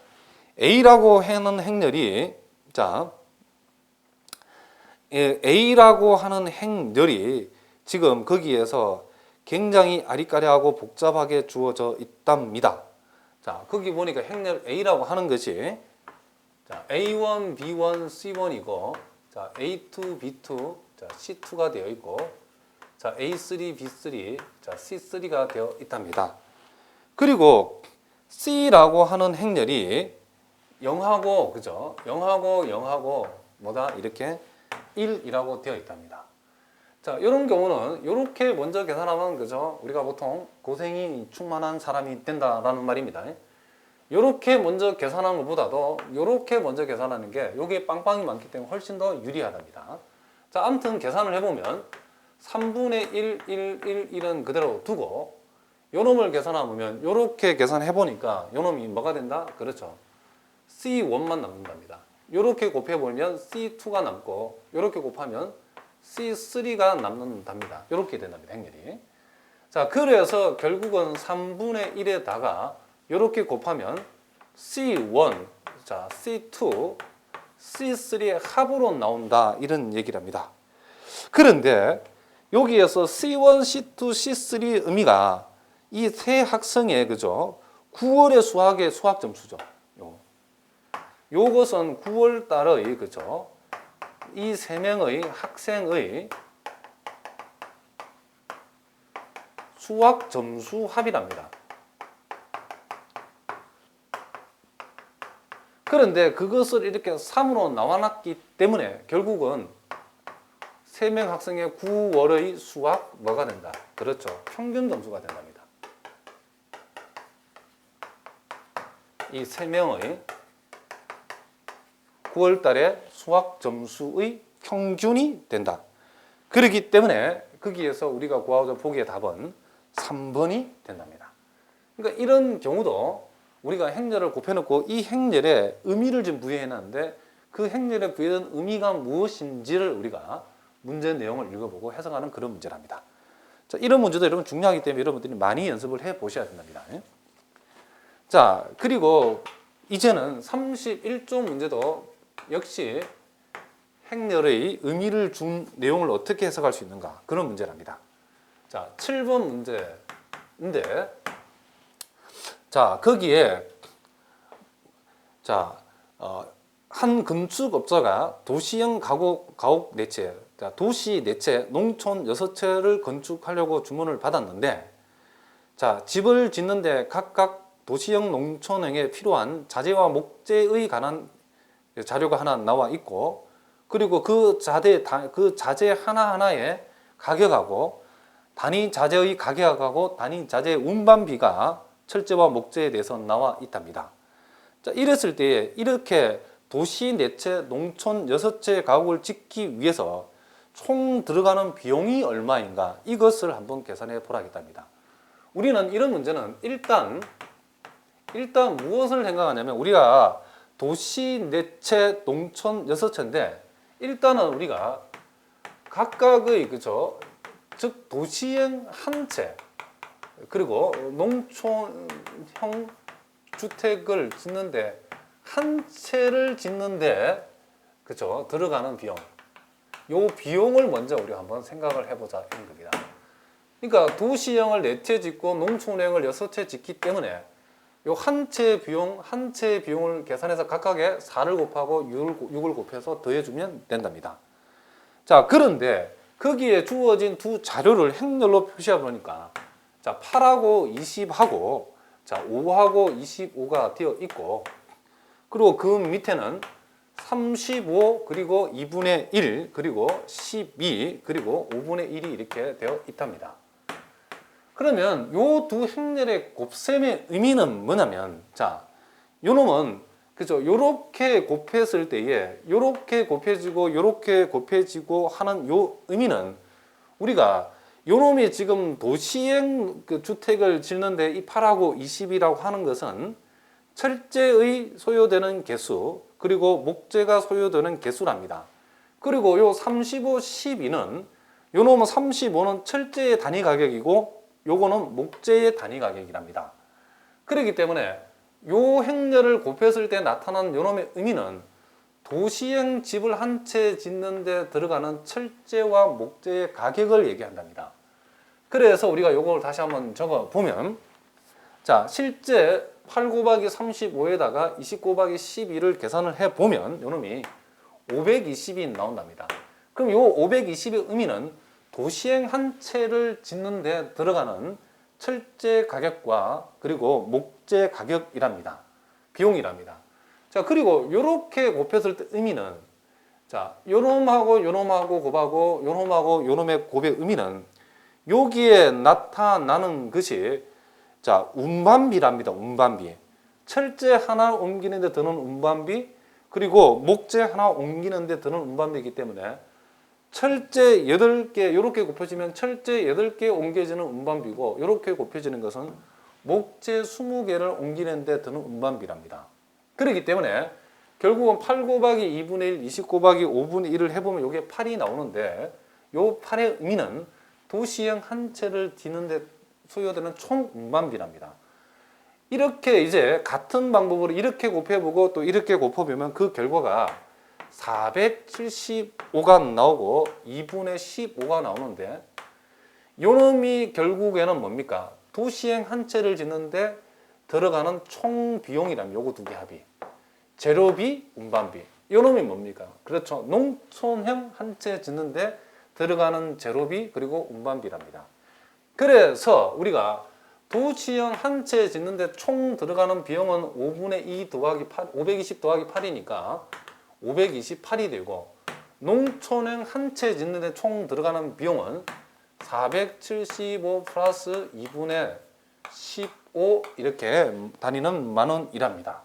A라고 하는 행렬이 A라고 하는 행렬이 지금 거기에서 굉장히 아리까리하고 복잡하게 주어져 있답니다. 자, 거기 보니까 행렬 A라고 하는 것이 자, A1, B1, C1이고 자, A2, B2, 자, C2가 되어 있고 자, A3, B3, 자, C3가 되어 있답니다. 그리고 C라고 하는 행렬이 0하고 그죠? 0하고 뭐다? 이렇게 1이라고 되어 있답니다. 자, 이런 경우는 이렇게 먼저 계산하면 그죠? 우리가 보통 고생이 충만한 사람이 된다라는 말입니다. 이렇게 먼저 계산하는 것보다도 이렇게 먼저 계산하는 게 여기에 빵빵이 많기 때문에 훨씬 더 유리하답니다. 자, 아무튼 계산을 해보면 3분의 1, 1, 1, 1은 그대로 두고 요놈을 계산하면 이렇게 계산해보니까 요놈이 뭐가 된다? 그렇죠. C1만 남는답니다. 이렇게 곱해보면 C2가 남고 이렇게 곱하면 C3가 남는답니다. 이렇게 된답니다. 행렬이. 자, 그래서 결국은 3분의 1에다가 이렇게 곱하면 C1, 자, C2, C3의 합으로 나온다 이런 얘기랍니다. 그런데 여기에서 C1, C2, C3 의미가 이 세 학생의 그죠? 9월의 수학의 수학 점수죠. 요것은 9월 달의 그죠? 이 세 명의 학생의 수학 점수 합이랍니다. 그런데 그것을 이렇게 3으로 나와놨기 때문에 결국은 3명 학생의 9월의 수학 뭐가 된다? 그렇죠. 평균 점수가 된답니다. 이 3명의 9월 달에 수학 점수의 평균이 된다. 그렇기 때문에 거기에서 우리가 구하고자 보기의 답은 3번이 된답니다. 그러니까 이런 경우도 우리가 행렬을 곱해놓고 이 행렬에 의미를 좀 부여해놨는데 그 행렬에 부여한 의미가 무엇인지를 우리가 문제 내용을 읽어보고 해석하는 그런 문제랍니다. 자, 이런 문제도 여러분 중요하기 때문에 여러분들이 많이 연습을 해 보셔야 된답니다. 자, 그리고 이제는 31조 문제도 역시 행렬의 의미를 준 내용을 어떻게 해석할 수 있는가 그런 문제랍니다. 자, 7번 문제인데 자, 거기에 한 건축업자가 도시형 가옥 4채, 도시 4채, 농촌 6채를 건축하려고 주문을 받았는데 자, 집을 짓는데 각각 도시형 농촌형에 필요한 자재와 목재의 관한 자료가 하나 나와 있고 그리고 그 자재 하나하나의 가격하고 단위 자재의 가격하고 단위 자재의 운반비가 철제와 목재에 대해서 나와 있답니다. 자, 이랬을 때 이렇게 도시 4채, 농촌 6채 가옥을 짓기 위해서 총 들어가는 비용이 얼마인가 이것을 한번 계산해 보라겠답니다. 우리는 이런 문제는 일단 무엇을 생각하냐면 우리가 도시 4채, 농촌 6채인데 일단은 우리가 각각의 그죠? 즉 도시형 한 채 그리고 농촌형 주택을 짓는데 한 채를 짓는데 그죠? 들어가는 비용. 요 비용을 먼저 우리가 한번 생각을 해보자 이런 겁니다. 그러니까 도시형을 4채 짓고 농촌형을 6채 짓기 때문에 요 한 채 비용을 계산해서 각각에 4를 곱하고 6을 곱해서 더해주면 된답니다. 자, 그런데 거기에 주어진 두 자료를 행렬로 표시해 보니까 자, 8하고 20하고 자, 5하고 25가 되어 있고 그리고 그 밑에는 35 그리고 2분의 1 그리고 12 그리고 5분의 1이 이렇게 되어 있답니다. 그러면 요 두 행렬의 곱셈의 의미는 뭐냐면 자, 요 놈은 그죠? 요렇게 곱했을 때에 요렇게 곱해지고 요렇게 곱해지고 하는 요 의미는 우리가 요 놈이 지금 도시형 그 주택을 짓는데 이 8하고 20이라고 하는 것은 철제의 소요되는 개수 그리고 목재가 소요되는 개수랍니다. 그리고 요 35, 12는 요 놈은 35는 철제의 단위 가격이고 요거는 목재의 단위 가격이랍니다. 그렇기 때문에 요 행렬을 곱했을 때 나타난 요 놈의 의미는 도시형 집을 한 채 짓는 데 들어가는 철제와 목재의 가격을 얘기한답니다. 그래서 우리가 요걸 다시 한번 적어 보면 자, 실제 8 곱하기 35에다가 20 곱하기 12를 계산을 해 보면 요 놈이 520이 나온답니다. 그럼 요 520의 의미는 도시형 한 채를 짓는 데 들어가는 철제 가격과 그리고 목재 가격이랍니다. 비용이랍니다. 자, 그리고 요렇게 곱했을 때 의미는 자, 요놈하고 요놈하고 곱하고 요놈하고 요놈의 곱의 의미는 여기에 나타나는 것이 자, 운반비랍니다. 운반비. 철제 하나 옮기는 데 드는 운반비 그리고 목재 하나 옮기는 데 드는 운반비이기 때문에 철제 8개 이렇게 곱해지면 철제 8개 옮겨지는 운반비고 이렇게 곱해지는 것은 목재 20개를 옮기는 데 드는 운반비랍니다. 그렇기 때문에 결국은 8 곱하기 2분의 1, 20 곱하기 5분의 1을 해보면 이게 8이 나오는데 이 8의 의미는 도시형 한 채를 짓는 데 소요되는 총 운반비랍니다. 이렇게 이제 같은 방법으로 이렇게 곱해보고 또 이렇게 곱해보면 그 결과가 475가 나오고 2분의 15가 나오는데 요놈이 결국에는 뭡니까? 도시형 한 채를 짓는데 들어가는 총 비용이라면 요거 두 개 합이 재료비, 운반비 요놈이 뭡니까? 그렇죠. 농촌형 한 채 짓는데 들어가는 재료비 그리고 운반비랍니다. 그래서 우리가 도시형 한 채 짓는데 총 들어가는 비용은 5분의 2 더하기 8, 520 더하기 8이니까 528이 되고 농촌형 한 채 짓는데 총 들어가는 비용은 475 플러스 2분의 15 이렇게 단위는 10,000원이랍니다.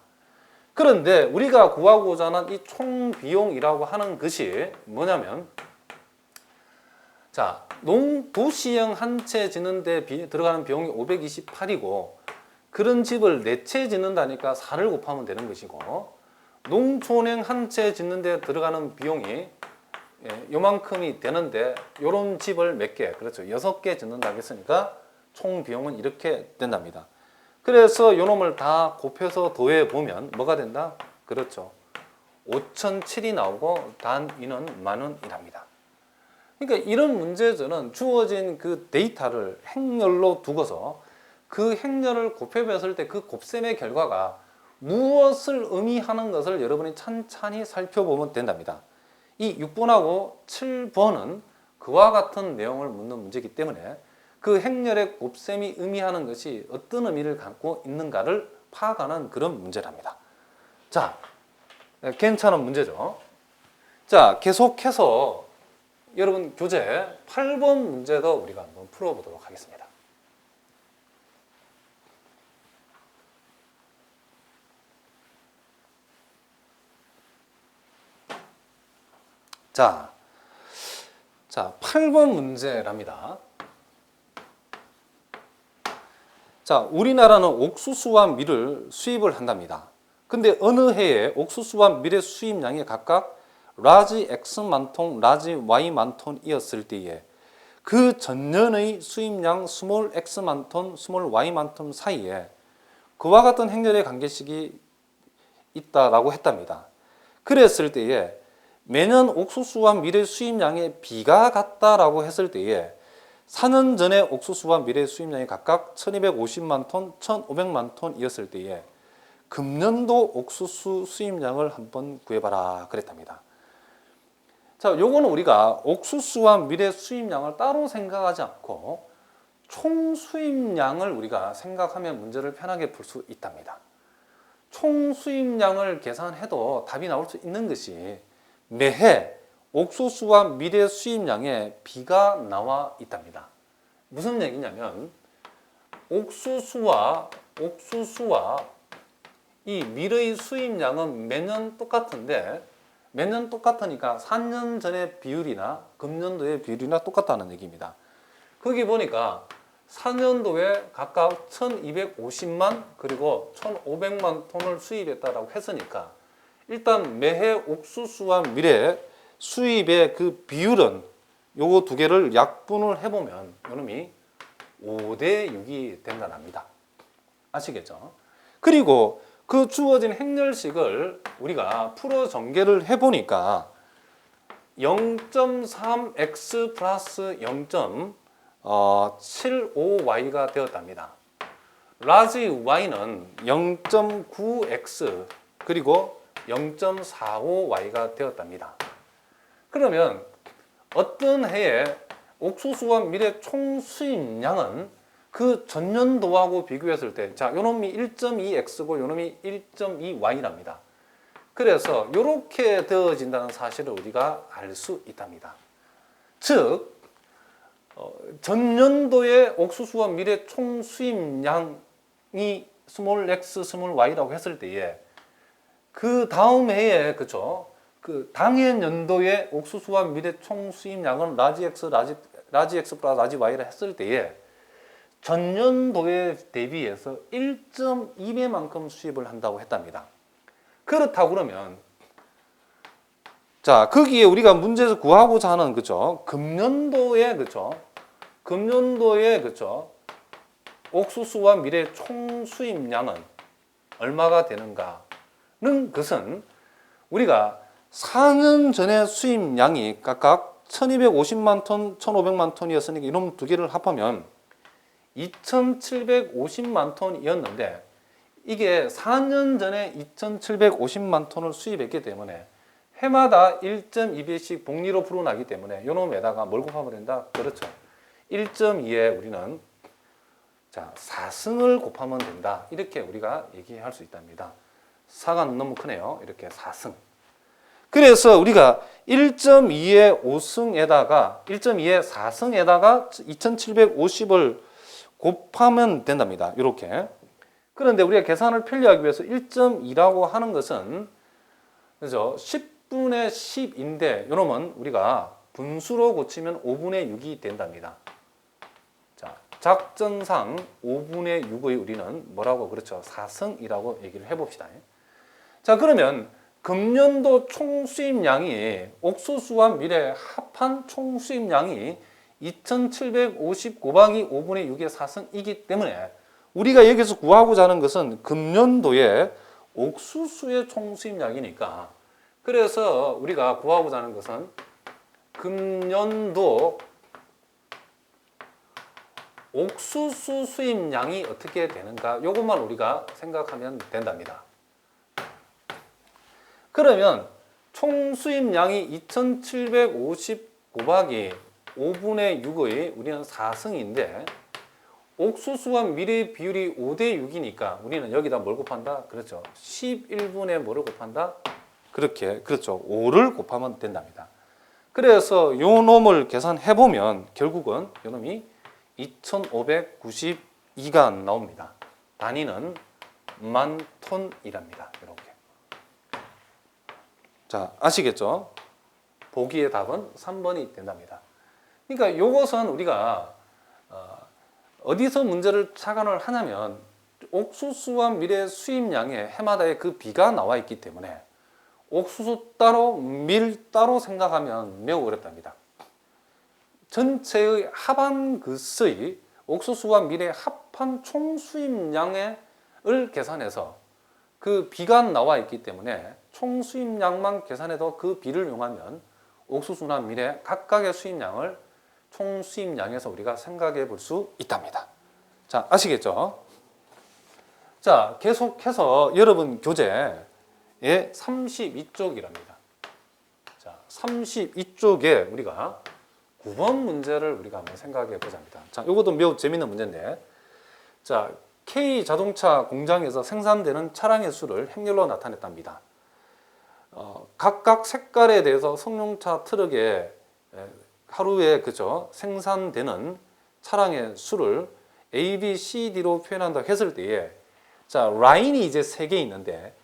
그런데 우리가 구하고자 하는 이 총 비용이라고 하는 것이 뭐냐면 자, 도시형 한 채 짓는데 들어가는 비용이 528이고 그런 집을 4채 짓는다니까 4를 곱하면 되는 것이고 농촌형 한 채 짓는데 들어가는 비용이 요만큼이 되는데 요런 집을 몇 개, 그렇죠. 6개 짓는다고 했으니까 총 비용은 이렇게 된답니다. 그래서 요놈을 다 곱해서 더해 보면 뭐가 된다? 그렇죠. 5,007이 나오고 단위는 10,000원이랍니다. 그러니까 이런 문제들은 주어진 그 데이터를 행렬로 두고서 그 행렬을 곱해봤을 때 그 곱셈의 결과가 무엇을 의미하는 것을 여러분이 찬찬히 살펴보면 된답니다. 이 6번하고 7번은 그와 같은 내용을 묻는 문제이기 때문에 그 행렬의 곱셈이 의미하는 것이 어떤 의미를 갖고 있는가를 파악하는 그런 문제랍니다. 자, 괜찮은 문제죠. 자, 계속해서 여러분 교재 8번 문제도 우리가 한번 풀어보도록 하겠습니다. 자, 8번 문제랍니다. 자, 우리나라는 옥수수와 밀을 수입을 한답니다. 근데 어느 해에 옥수수와 밀의 수입량이 각각 라지 X만 톤, 라지 Y만 톤이었을 때에 그 전년의 수입량 스몰 X만 톤, 스몰 Y만 톤 사이에 그와 같은 행렬의 관계식이 있다라고 했답니다. 그랬을 때에 매년 옥수수와 밀의 수입량의 비가 같다라고 했을 때에 4년 전에 옥수수와 밀의 수입량이 각각 1250만 톤, 1500만 톤이었을 때에 금년도 옥수수 수입량을 한번 구해봐라 그랬답니다. 자, 요거는 우리가 옥수수와 밀의 수입량을 따로 생각하지 않고 총 수입량을 우리가 생각하면 문제를 편하게 풀 수 있답니다. 총 수입량을 계산해도 답이 나올 수 있는 것이 매해 옥수수와 밀의 수입량에 비가 나와 있답니다. 무슨 얘기냐면 옥수수와 이 밀의 수입량은 매년 똑같은데 매년 똑같으니까 4년 전의 비율이나 금년도의 비율이나 똑같다는 얘기입니다. 거기 보니까 4년도에 각각 1250만 그리고 1500만 톤을 수입했다라고 했으니까 일단 매해 옥수수와 밀의 수입의 그 비율은 요거 두 개를 약분을 해보면 요놈이 5대 6이 된다랍니다. 아시겠죠? 그리고 그 주어진 행렬식을 우리가 풀어 전개를 해보니까 0.3x 플러스 0.75y가 되었답니다. 라지 y는 0.9x 그리고 0.45y가 되었답니다. 그러면 어떤 해에 옥수수와 밀의 총 수입량은 그 전년도하고 비교했을 때, 자, 요놈이 1.2x고 요놈이 1.2y랍니다. 그래서 이렇게 되어진다는 사실을 우리가 알 수 있답니다. 즉, 전년도의 옥수수와 밀의 총 수입량이 스몰 x, 스몰 y라고 했을 때에 그 다음 해에, 그죠? 그 당해 연도의 옥수수와 밀의 총 수입량은 라지 x 플러스 라지 y라 했을 때에 전년도에 대비해서 1.2배만큼 수입을 한다고 했답니다. 그렇다고 그러면 자, 거기에 우리가 문제에서 구하고자 하는 그죠? 금년도에 옥수수와 밀의 총 수입량은 얼마가 되는가는 것은 우리가 4년 전의 수입량이 각각 1250만 톤, 1500만 톤이었으니까 이놈 두 개를 합하면 2750만 톤이었는데 이게 4년 전에 2750만 톤을 수입했기 때문에 해마다 1.2배씩 복리로 불어나기 때문에 요놈에다가 뭘 곱하면 된다? 그렇죠. 1.2에 우리는 자, 4승을 곱하면 된다. 이렇게 우리가 얘기할 수 있답니다. 4가 너무 크네요. 이렇게 4승. 그래서 우리가 1.2의 5승에다가 1.2의 4승에다가 2750을 곱하면 된답니다. 이렇게. 그런데 우리가 계산을 편리하기 위해서 1.2라고 하는 것은 그죠? 10분의 10인데 이놈은 우리가 분수로 고치면 5분의 6이 된답니다. 자, 작전상 5분의 6의 우리는 뭐라고 그렇죠? 4승이라고 얘기를 해봅시다. 자, 그러면 금년도 총 수입량이 옥수수와 밀의 합한 총 수입량이 2750 곱하기 5분의 6의 4승이기 때문에 우리가 여기서 구하고자 하는 것은 금년도의 옥수수의 총 수입량이니까 그래서 우리가 구하고자 하는 것은 금년도 옥수수 수입량이 어떻게 되는가 이것만 우리가 생각하면 된답니다. 그러면 총 수입량이 2750 곱하기 5분의 6의 우리는 4승인데 옥수수와 밀의 비율이 5대 6이니까 우리는 여기다 뭘 곱한다? 그렇죠. 11분의 뭐를 곱한다? 그렇게, 그렇죠. 5를 곱하면 된답니다. 그래서 요 놈을 계산해 보면 결국은 요 놈이 2592가 나옵니다. 단위는 만 톤이랍니다. 이렇게. 자, 아시겠죠? 보기의 답은 3번이 된답니다. 그러니까 이것은 우리가 어디서 문제를 착안을 하냐면 옥수수와 밀의 수입량에 해마다의 그 비가 나와 있기 때문에 옥수수 따로 밀 따로 생각하면 매우 어렵답니다. 전체의 합한것의 옥수수와 밀의 합한 총 수입량을 계산해서 그 비가 나와 있기 때문에 총 수입량만 계산해도 그 비를 이용하면 옥수수나 밀의 각각의 수입량을 총 수입량에서 우리가 생각해 볼 수 있답니다. 자, 아시겠죠? 자, 계속해서 여러분 교재에 32쪽이랍니다. 자, 32쪽에 우리가 9번 문제를 우리가 한번 생각해 보자입니다. 자, 이것도 매우 재밌는 문제인데, 자, K 자동차 공장에서 생산되는 차량의 수를 행렬로 나타냈답니다. 각각 색깔에 대해서 승용차 트럭에 하루에 그죠 생산되는 차량의 수를 A, B, C, D로 표현한다고 했을 때에 자 라인이 이제 3개 있는데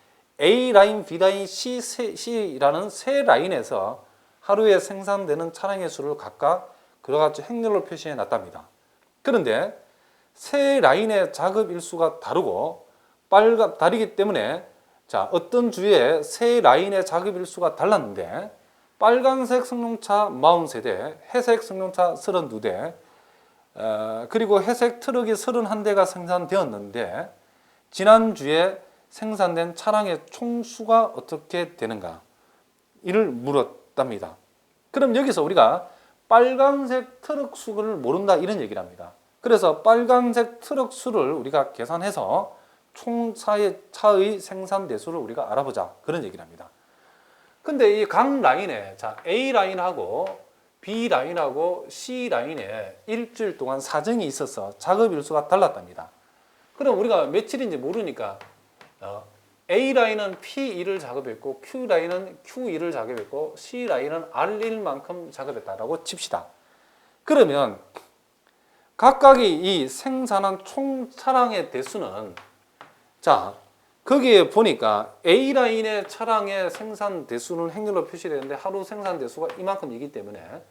A 라인, B 라인, C라는 세 라인에서 하루에 생산되는 차량의 수를 각각 그와 같이 행렬로 표시해 놨답니다. 그런데 세 라인의 작업 일수가 다르고 다르기 때문에 자 어떤 주에 세 라인의 작업 일수가 달랐는데 빨간색 승용차 40세대, 회색 승용차 32대, 그리고 회색 트럭이 31대가 생산되었는데 지난주에 생산된 차량의 총수가 어떻게 되는가? 이를 물었답니다. 그럼 여기서 우리가 빨간색 트럭 수를 모른다 이런 얘기를 합니다. 그래서 빨간색 트럭 수를 우리가 계산해서 총 차의 생산 대수를 우리가 알아보자 그런 얘기를 합니다. 근데 이 각 라인에 자 A 라인하고 B 라인하고 C 라인에 일주일 동안 사정이 있어서 작업 일수가 달랐답니다. 그럼 우리가 며칠인지 모르니까 A 라인은 P1을 작업했고 Q 라인은 Q2를 작업했고 C 라인은 R1만큼 작업했다라고 칩시다. 그러면 각각의 이 생산한 총 차량의 대수는 자 거기에 보니까 A 라인의 차량의 생산 대수는 행렬로 표시되는데 하루 생산 대수가 이만큼이기 때문에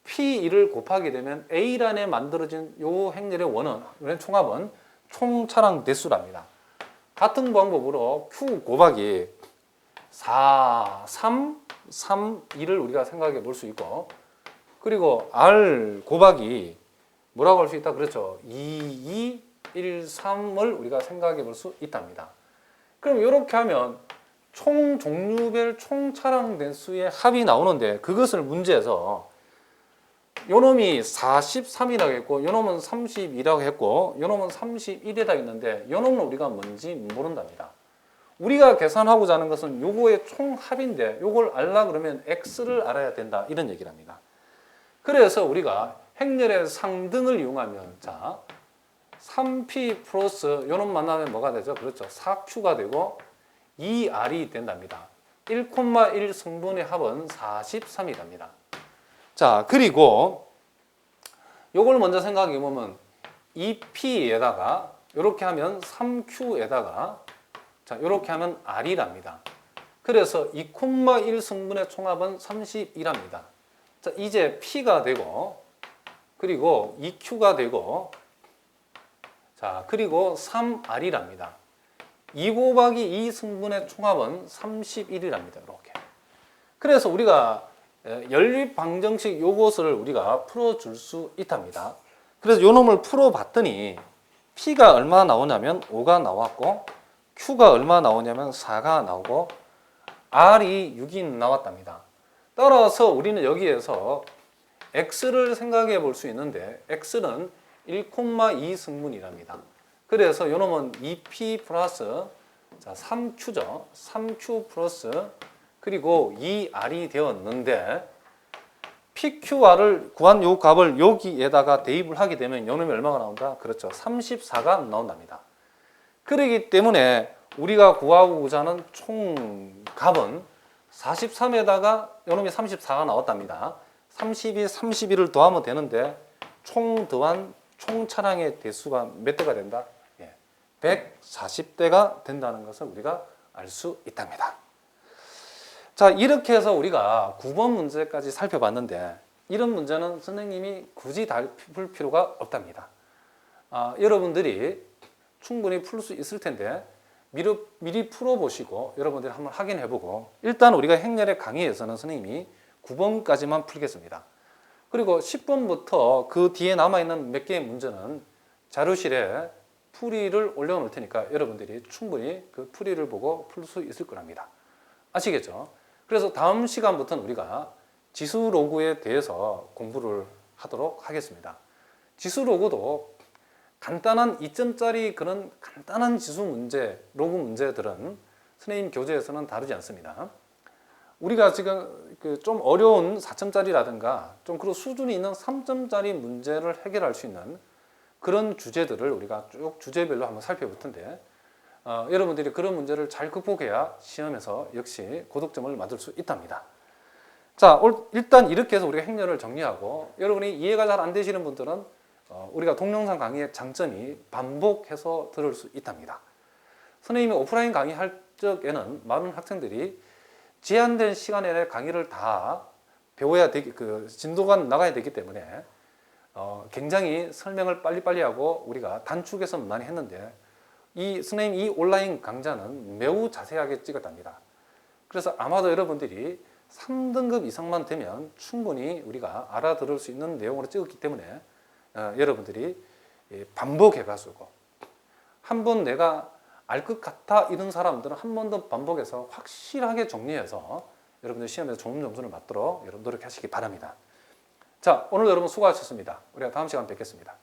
P1을 곱하게 되면 A 라인에 만들어진 요 행렬의 원은 총합은 총 차량 대수랍니다. 같은 방법으로 Q 곱하기 4, 3, 3, 2를 우리가 생각해 볼 수 있고 그리고 R 곱하기 뭐라고 할 수 있다? 그렇죠. 2, 2, 1, 3을 우리가 생각해 볼 수 있답니다. 그럼 이렇게 하면 총 종류별 총 차량 대수의 합이 나오는데 그것을 문제에서 요놈이 43이라고 했고 요놈은 32라고 했고 요놈은 31이라고 했는데 요놈은 우리가 뭔지 모른답니다. 우리가 계산하고자 하는 것은 요거의 총 합인데 요걸 알라 그러면 X를 알아야 된다 이런 얘기를 합니다. 그래서 우리가 행렬의 상등을 이용하면 자 3P 플러스 요놈 만나면 뭐가 되죠? 그렇죠. 4Q가 되고 2R이 된답니다. 1,1 성분의 합은 43이 됩니다. 자, 그리고 요걸 먼저 생각해 보면 2P에다가 이렇게 하면 3Q에다가 자, 이렇게 하면 R이랍니다. 그래서 2,1 성분의 총합은 31합니다. 자, 이제 P가 되고 그리고 2Q가 되고 자, 그리고 3R이랍니다. 2 곱하기 2 성분의 총합은 31이랍니다. 이렇게. 그래서 우리가 연립 방정식 요것을 우리가 풀어줄 수 있답니다. 그래서 요 놈을 풀어봤더니 P가 얼마 나오냐면 5가 나왔고 Q가 얼마 나오냐면 4가 나오고 R이 6이 나왔답니다. 따라서 우리는 여기에서 X를 생각해 볼 수 있는데 X는 1,2 승분이랍니다. 그래서 요 놈은 2P 플러스 자 3Q죠. 3Q 플러스 그리고 2R이 되었는데 PQR을 구한 요 값을 여기에다가 대입을 하게 되면 요 놈이 얼마가 나온다? 그렇죠. 34가 나온답니다. 그렇기 때문에 우리가 구하고자 하는 총 값은 43에다가 요 놈이 34가 나왔답니다. 32, 31을 더하면 되는데 총 더한 총 차량의 대수가 몇 대가 된다? 140대가 된다는 것을 우리가 알 수 있답니다. 자, 이렇게 해서 우리가 9번 문제까지 살펴봤는데 이런 문제는 선생님이 굳이 다 풀 필요가 없답니다. 여러분들이 충분히 풀 수 있을 텐데 미리 풀어보시고 여러분들이 한번 확인해보고, 일단 우리가 행렬의 강의에서는 선생님이 9번까지만 풀겠습니다. 그리고 10번부터 그 뒤에 남아있는 몇 개의 문제는 자료실에 풀이를 올려놓을 테니까 여러분들이 충분히 그 풀이를 보고 풀 수 있을 거랍니다. 아시겠죠? 그래서 다음 시간부터는 우리가 지수 로그에 대해서 공부를 하도록 하겠습니다. 지수 로그도 간단한 2점짜리 그런 간단한 지수 문제, 로그 문제들은 선생님 교재에서는 다루지 않습니다. 우리가 지금 좀 어려운 4점짜리라든가 좀 그런 수준이 있는 3점짜리 문제를 해결할 수 있는 그런 주제들을 우리가 쭉 주제별로 한번 살펴볼 텐데, 여러분들이 그런 문제를 잘 극복해야 시험에서 역시 고득점을 만들 수 있답니다. 자, 일단 이렇게 해서 우리가 행렬을 정리하고, 여러분이 이해가 잘 안 되시는 분들은 우리가 동영상 강의의 장점이 반복해서 들을 수 있답니다. 선생님이 오프라인 강의할 적에는 많은 학생들이 제한된 시간 내에 강의를 다 배워야 되기, 진도가 나가야 되기 때문에 굉장히 설명을 빨리빨리 하고 우리가 단축해서 많이 했는데, 선생님 이 온라인 강좌는 매우 자세하게 찍었답니다. 그래서 아마도 여러분들이 3등급 이상만 되면 충분히 우리가 알아들을 수 있는 내용으로 찍었기 때문에 여러분들이 반복해가지고 한 번 내가 알 것 같아 이런 사람들은 한 번 더 반복해서 확실하게 정리해서 여러분들 시험에서 좋은 점수를 받도록 여러분 노력하시기 바랍니다. 자, 오늘 여러분 수고하셨습니다. 우리가 다음 시간에 뵙겠습니다.